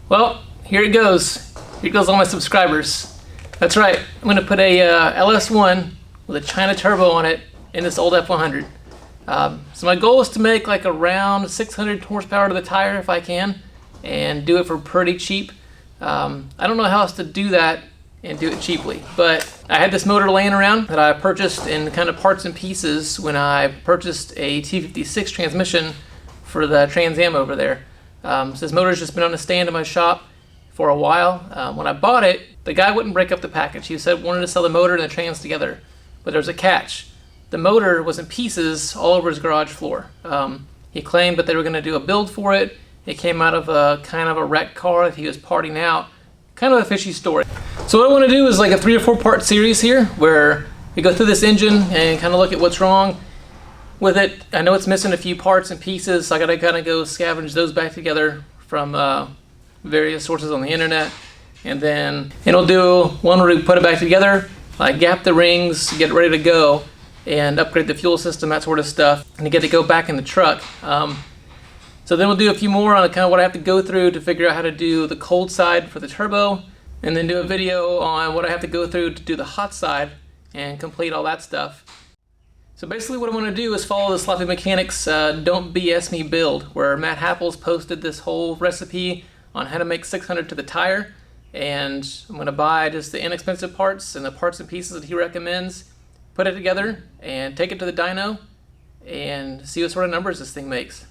Well, here it goes. Here goes all my subscribers. That's right. I'm going to put a LS1 with a China turbo on it in this old F100. So my goal is to make like around 600 horsepower to the tire if I can, and do it for pretty cheap. I don't know how else to do that and do it cheaply, but I had this motor laying around that I purchased in kind of parts and pieces when I purchased a T56 transmission for the Trans Am over there. So this motor's just been on a stand in my shop for a while. When I bought it, the guy wouldn't break up the package. He said wanted to sell the motor and the trans together, but there's a catch. The motor was in pieces all over his garage floor. He claimed that they were going to do a build for it. It came out of a kind of a wrecked car that he was parting out. Kind of a fishy story. So what I want to do is like a 3 or 4 part series here where we go through this engine and kind of look at what's wrong with it. I know it's missing a few parts and pieces, so I gotta kind of go scavenge those back together from various sources on the internet. And then I'll do one where we put it back together, like gap the rings, get it ready to go, and upgrade the fuel system, that sort of stuff, and to get it to go back in the truck. So then we'll do a few more on kind of what I have to go through to figure out how to do the cold side for the turbo, and then do a video on what I have to go through to do the hot side and complete all that stuff. So basically what I want to do is follow the Sloppy Mechanics Don't BS Me build, where Matt Happles posted this whole recipe on how to make 600 to the tire, and I'm going to buy just the inexpensive parts and the parts and pieces that he recommends, put it together and take it to the dyno and see what sort of numbers this thing makes.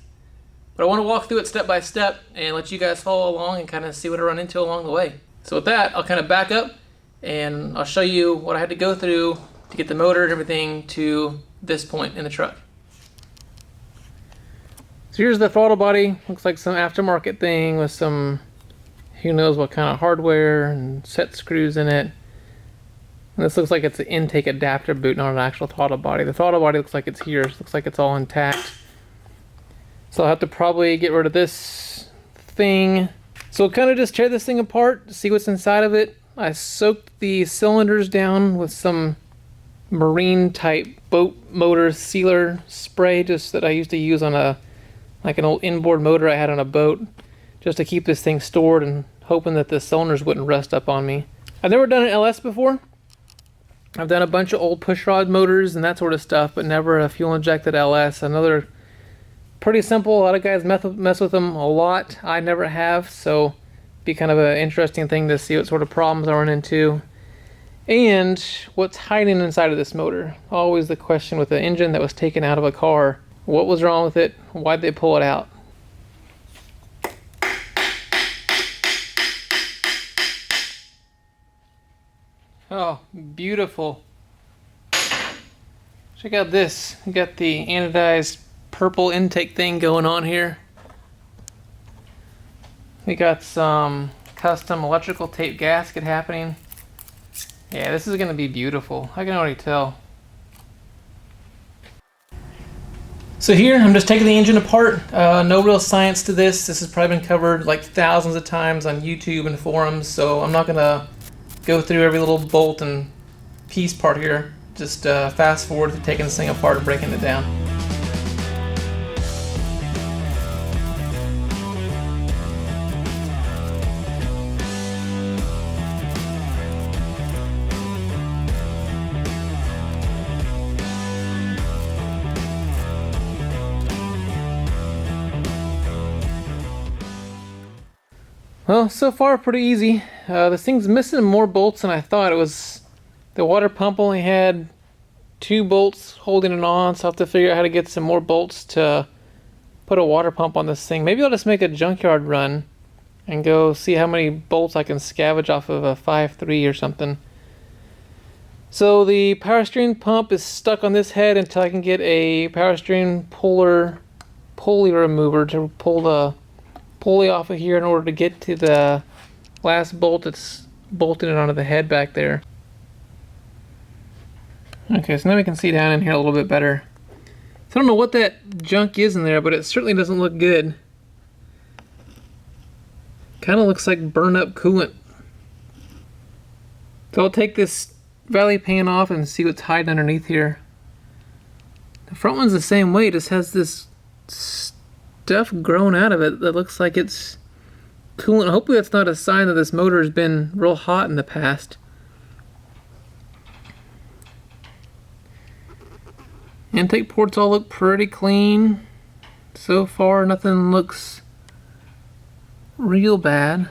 But I want to walk through it step by step and let you guys follow along and kind of see what I run into along the way. So with that, I'll kind of back up and I'll show you what I had to go through to get the motor and everything to this point in the truck. So here's the throttle body. Looks like some aftermarket thing with some who knows what kind of hardware and set screws in it. And this looks like it's an intake adapter boot, not an actual throttle body. The throttle body looks like it's here. It looks like it's all intact. So I'll have to probably get rid of this thing. So I'll kind of just tear this thing apart, see what's inside of it. I soaked the cylinders down with some marine type boat motor sealer spray, just that I used to use on like an old inboard motor I had on a boat, just to keep this thing stored and hoping that the cylinders wouldn't rust up on me. I've never done an LS before. I've done a bunch of old pushrod motors and that sort of stuff, but never a fuel injected LS. Another pretty simple. A lot of guys mess with them a lot. I never have, so be kind of an interesting thing to see what sort of problems I run into and what's hiding inside of this motor. Always the question with the engine that was taken out of a car. What was wrong with it? Why'd they pull it out? Oh, beautiful. Check out this. We got the anodized purple intake thing going on here. We got some custom electrical tape gasket happening. Yeah, this is going to be beautiful. I can already tell. So here, I'm just taking the engine apart. No real science to this. This has probably been covered like thousands of times on YouTube and forums, so I'm not going to go through every little bolt and piece part here. Just fast forward to taking this thing apart and breaking it down. Well, so far pretty easy. This thing's missing more bolts than I thought. It was, the water pump only had 2 bolts holding it on, so I'll have to figure out how to get some more bolts to put a water pump on this thing. Maybe I'll just make a junkyard run and go see how many bolts I can scavenge off of a 5.3 or something. So the power steering pump is stuck on this head until I can get a power steering pulley remover to pull the pulley off of here in order to get to the last bolt that's bolting it onto the head back there. Okay, so now we can see down in here a little bit better. So I don't know what that junk is in there, but it certainly doesn't look good. Kind of looks like burned up coolant. So I'll take this valley pan off and see what's hiding underneath here. The front one's the same way, it just has this stuff grown out of it that looks like it's coolant. Hopefully that's not a sign that this motor has been real hot in the past. Intake ports all look pretty clean. So far, nothing looks real bad.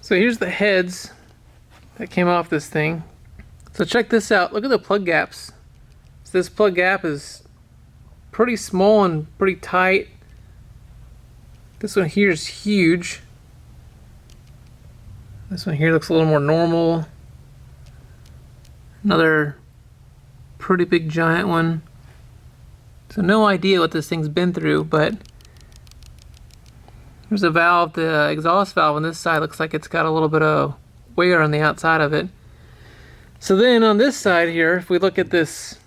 So here's the heads that came off this thing. So check this out. Look at the plug gaps. So this plug gap is pretty small and pretty tight. This one here is huge. This one here looks a little more normal. Another pretty big giant one. So no idea what this thing's been through, but there's a valve, the exhaust valve on this side looks like it's got a little bit of wear on the outside of it. So then on this side here, if we look at this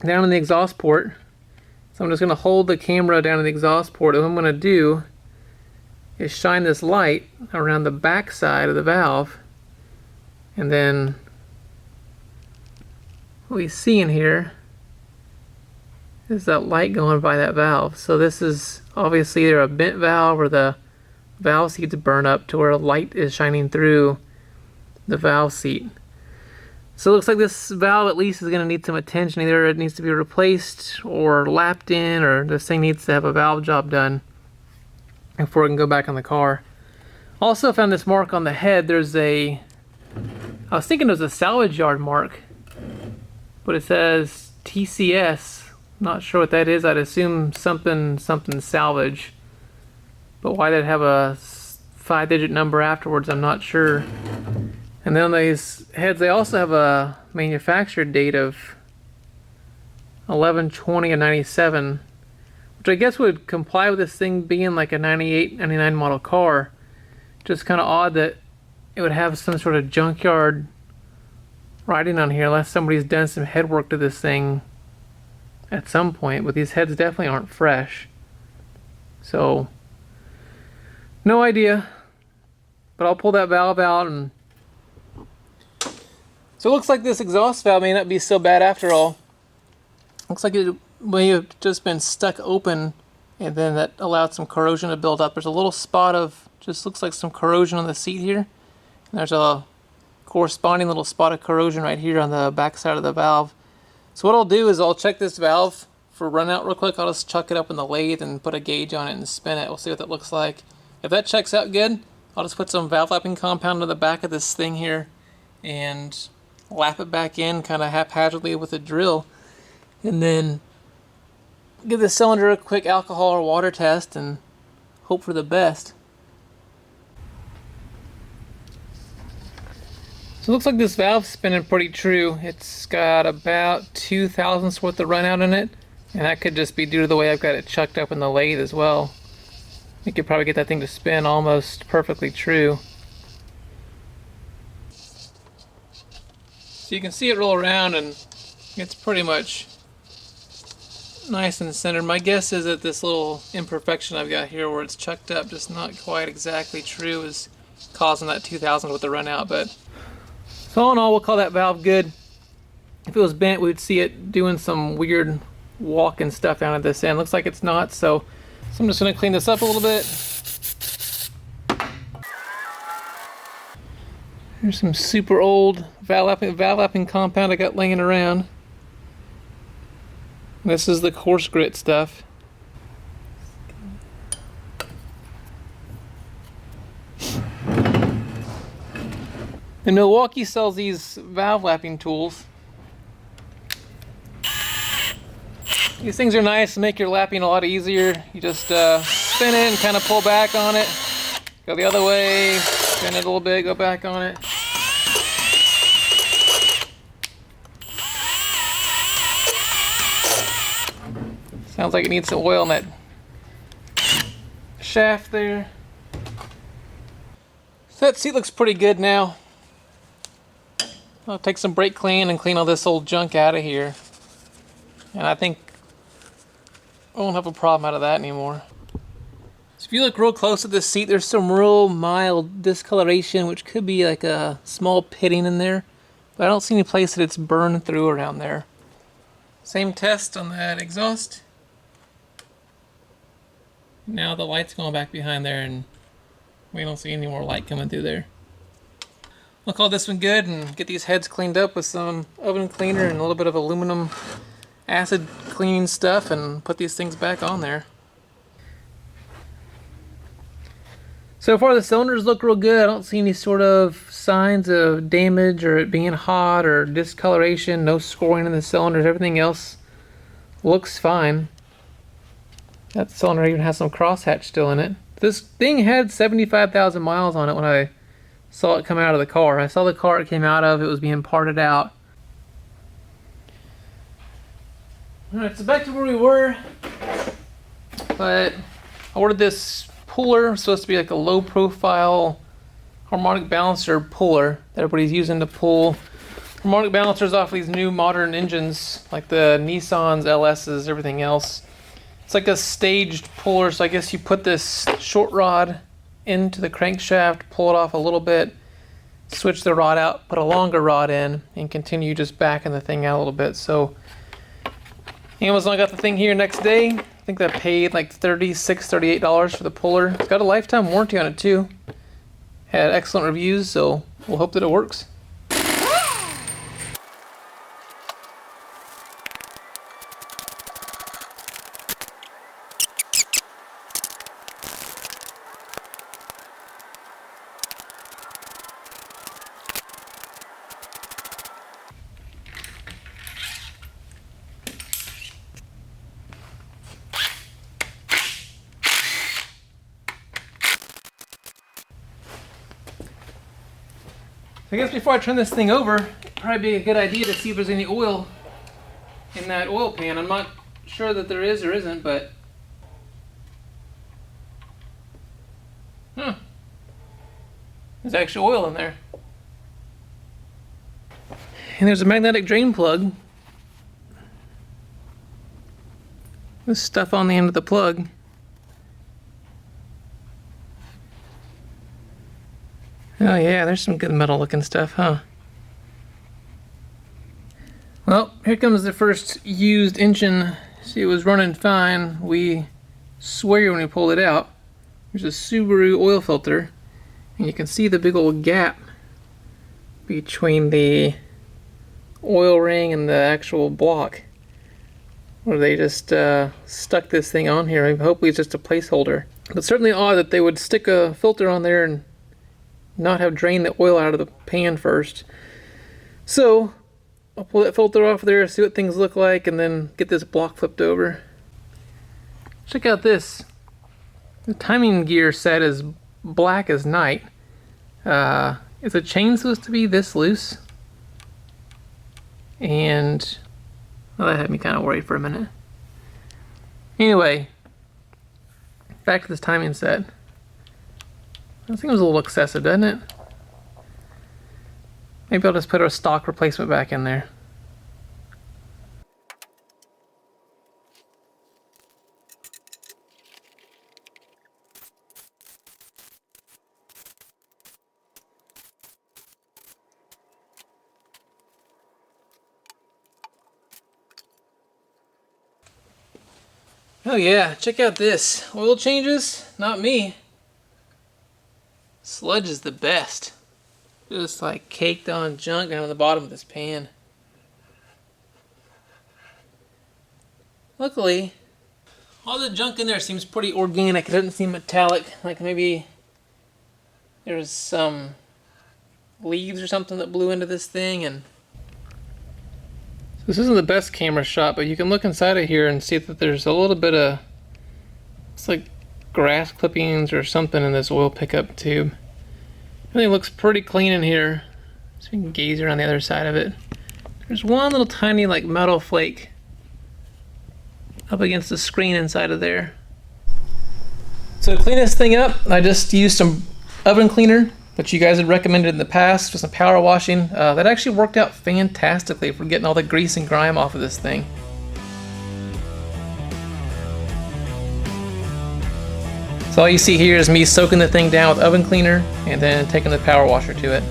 down in the exhaust port, so I'm just going to hold the camera down in the exhaust port, and what I'm going to do is shine this light around the back side of the valve, and then what we see in here is that light going by that valve. So this is obviously either a bent valve or the valve seat's burn up to where a light is shining through the valve seat. So it looks like this valve at least is going to need some attention. Either it needs to be replaced or lapped in, or this thing needs to have a valve job done before it can go back on the car. Also found this mark on the head. There's a, I was thinking it was a salvage yard mark, but it says TCS. Not sure what that is. I'd assume something salvage, but why they'd have a 5-digit number afterwards, I'm not sure. And then on these heads, they also have a manufactured date of 11/20 of 97, which I guess would comply with this thing being like a 98, 99 model car. Just kind of odd that it would have some sort of junkyard writing on here, unless somebody's done some head work to this thing at some point, but these heads definitely aren't fresh. So, no idea. But I'll pull that valve out, and so it looks like this exhaust valve may not be so bad after all. Looks like it may have just been stuck open, and then that allowed some corrosion to build up. There's a little spot of, just looks like some corrosion on the seat here. And there's a corresponding little spot of corrosion right here on the back side of the valve. So what I'll do is I'll check this valve for run out real quick. I'll just chuck it up in the lathe and put a gauge on it and spin it. We'll see what that looks like. If that checks out good, I'll just put some valve lapping compound on the back of this thing here and lap it back in kind of haphazardly with a drill. And then give the cylinder a quick alcohol or water test and hope for the best. So it looks like this valve's spinning pretty true. It's got about 2 thousandths worth of run out in it, and that could just be due to the way I've got it chucked up in the lathe as well. You could probably get that thing to spin almost perfectly true. So you can see it roll around, and it's pretty much nice and centered. My guess is that this little imperfection I've got here where it's chucked up, just not quite exactly true, is causing that 2 thousandths with the run out. But so all in all, we'll call that valve good. If it was bent, we'd see it doing some weird walking stuff down at this end. Looks like it's not, so I'm just going to clean this up a little bit. Here's some super old valve lapping compound I got laying around. This is the coarse grit stuff. And Milwaukee sells these valve lapping tools. These things are nice to make your lapping a lot easier. You just spin it and kind of pull back on it. Go the other way, spin it a little bit, go back on it. Sounds like it needs some oil in that shaft there. So that seat looks pretty good now. I'll take some brake clean and clean all this old junk out of here. And I think I won't have a problem out of that anymore. So if you look real close at this seat, there's some real mild discoloration, which could be like a small pitting in there. But I don't see any place that it's burned through around there. Same test on that exhaust. Now the light's going back behind there and we don't see any more light coming through there. I'll call this one good and get these heads cleaned up with some oven cleaner and a little bit of aluminum acid cleaning stuff and put these things back on there. So far the cylinders look real good. I don't see any sort of signs of damage or it being hot or discoloration, no scoring in the cylinders. Everything else looks fine. That cylinder even has some crosshatch still in it. This thing had 75,000 miles on it when I saw it come out of the car. I saw the car it came out of, it was being parted out. Alright, so back to where we were. But I ordered this puller. It's supposed to be like a low profile harmonic balancer puller that everybody's using to pull harmonic balancers off these new modern engines like the Nissans, LS's, everything else. It's like a staged puller, so I guess you put this short rod into the crankshaft, pull it off a little bit, switch the rod out, put a longer rod in, and continue just backing the thing out a little bit. So Amazon got the thing here next day. I think I paid like $36, $38 for the puller. It's got a lifetime warranty on it too. Had excellent reviews, so we'll hope that it works. I guess before I turn this thing over, it'd probably be a good idea to see if there's any oil in that oil pan. I'm not sure that there is or isn't, but there's actually oil in there. And there's a magnetic drain plug. There's stuff on the end of the plug. Oh yeah, there's some good metal looking stuff, huh? Well, here comes the first used engine. See, it was running fine. We swear when we pulled it out. There's a Subaru oil filter, and you can see the big old gap between the oil ring and the actual block, where they just stuck this thing on here. Hopefully it's just a placeholder. But certainly odd that they would stick a filter on there and not have drained the oil out of the pan first. So I'll pull that filter off there, see what things look like, and then get this block flipped over. Check out this. The timing gear set is black as night. Is the chain supposed to be this loose? And well, that had me kind of worried for a minute. Anyway, back to this timing set. That seems a little excessive, doesn't it? Maybe I'll just put a stock replacement back in there. Oh yeah, check out this. Oil changes? Not me. Sludge is the best. Just like caked on junk down at the bottom of this pan. Luckily, all the junk in there seems pretty organic. It doesn't seem metallic. Like maybe there's some leaves or something that blew into this thing. And so this isn't the best camera shot, but you can look inside of here and see that there's a little bit of, it's like grass clippings or something in this oil pickup tube. Everything looks pretty clean in here. So we can gaze around the other side of it. There's one little tiny like metal flake up against the screen inside of there. So to clean this thing up, I just used some oven cleaner, which you guys had recommended in the past, with some power washing. That actually worked out fantastically for getting all the grease and grime off of this thing. So all you see here is me soaking the thing down with oven cleaner and then taking the power washer to it.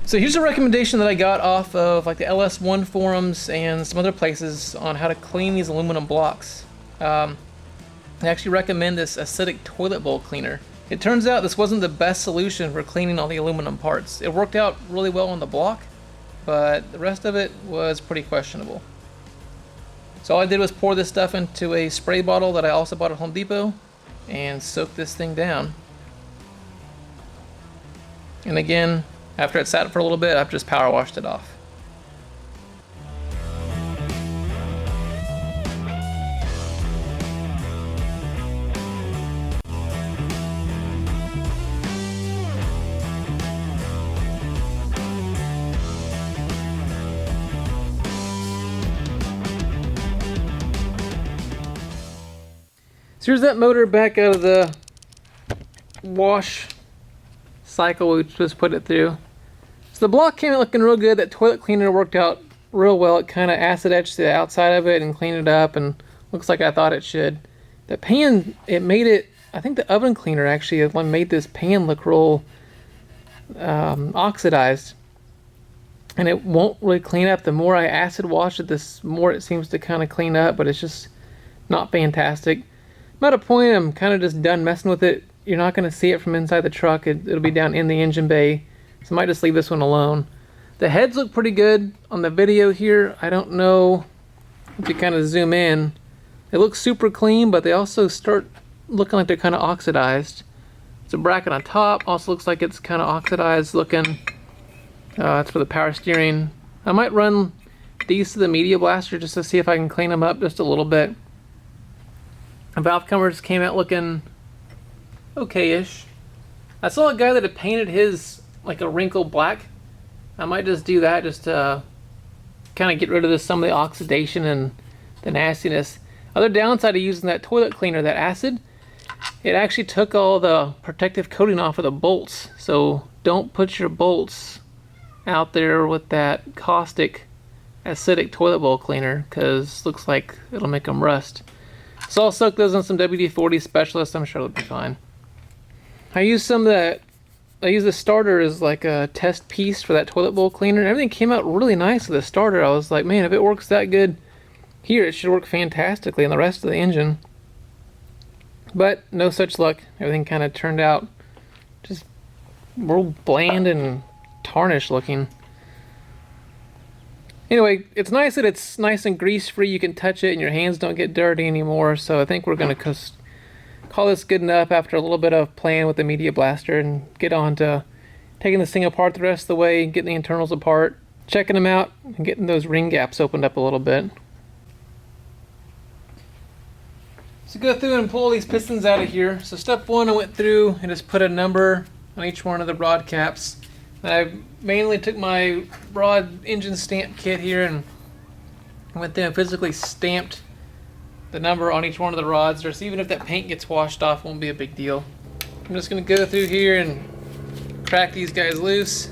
So here's a recommendation that I got off of like the LS1 forums and some other places on how to clean these aluminum blocks. They actually recommend this acidic toilet bowl cleaner. It turns out this wasn't the best solution for cleaning all the aluminum parts. It worked out really well on the block, but the rest of it was pretty questionable. So all I did was pour this stuff into a spray bottle that I also bought at Home Depot and soak this thing down. And again, after it sat for a little bit, I've just power washed it off. So here's that motor back out of the wash cycle we just put it through. So the block came out looking real good. That toilet cleaner worked out real well. It kind of acid etched the outside of it and cleaned it up, and looks like I thought it should. The pan, it made it, I think the oven cleaner actually made this pan look real oxidized, and it won't really clean up. The more I acid wash it, the more it seems to kind of clean up, but it's just not fantastic. I'm at a point I'm kind of just done messing with it. You're not going to see it from inside the truck. It'll be down in the engine bay, so I might just leave this one alone. The heads look pretty good on the video here. I don't know if you kind of zoom in. They look super clean, but they also start looking like they're kind of oxidized. It's a bracket on top. Also looks like it's kind of oxidized looking. It's for the power steering. I might run these to the media blaster just to see if I can clean them up just a little bit. The valve covers came out looking okay-ish. I saw a guy that had painted his like a wrinkle black. I might just do that just to kind of get rid of some of the oxidation and the nastiness. Other downside of using that toilet cleaner, that acid, it actually took all the protective coating off of the bolts. So don't put your bolts out there with that caustic acidic toilet bowl cleaner, because looks like it'll make them rust. So I'll soak those in some WD-40 Specialist. I'm sure it'll be fine. I used the starter as like a test piece for that toilet bowl cleaner, and everything came out really nice with the starter. I was like, man, if it works that good here, it should work fantastically in the rest of the engine. But no such luck. Everything kind of turned out just real bland and tarnished looking. Anyway, it's nice that it's nice and grease free. You can touch it and your hands don't get dirty anymore. So I think we're going to call this good enough after a little bit of playing with the media blaster, and get on to taking this thing apart the rest of the way, getting the internals apart, checking them out, and getting those ring gaps opened up a little bit. So go through and pull these pistons out of here. So step one, I went through and just put a number on each one of the rod caps. And I mainly took my rod engine stamp kit here and went through and physically stamped the number on each one of the rods. Just even if that paint gets washed off, it won't be a big deal. I'm just going to go through here and crack these guys loose.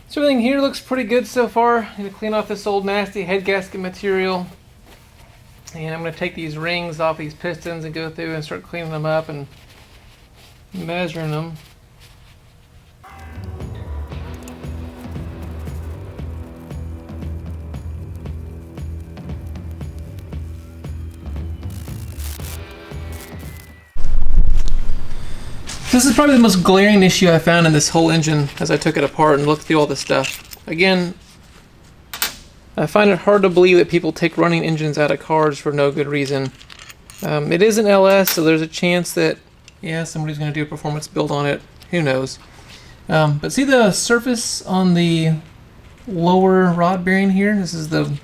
So everything here looks pretty good so far. I'm going to clean off this old nasty head gasket material. And I'm going to take these rings off these pistons and go through and start cleaning them up and measuring them. This is probably the most glaring issue I found in this whole engine as I took it apart and looked through all this stuff. Again, I find it hard to believe that people take running engines out of cars for no good reason. It is an LS, so there's a chance that, yeah, somebody's going to do a performance build on it. Who knows? But see the surface on the lower rod bearing here? This is the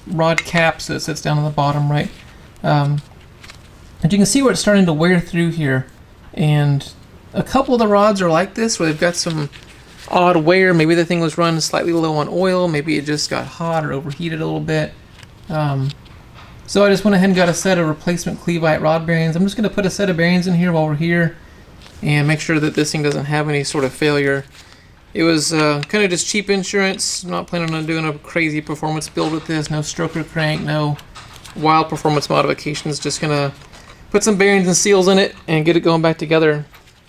rod cap, so it sits down on the bottom, right? And you can see where it's starting to wear through here. And a couple of the rods are like this, where they've got some odd wear. Maybe the thing was run slightly low on oil. Maybe it just got hot or overheated a little bit. So I just went ahead and got a set of replacement Cleveite rod bearings. I'm just going to put a set of bearings in here while we're here and make sure that this thing doesn't have any sort of failure. It was kind of just cheap insurance. I'm not planning on doing a crazy performance build with this. No stroker crank, no wild performance modifications. Just going to put some bearings and seals in it and get it going back together.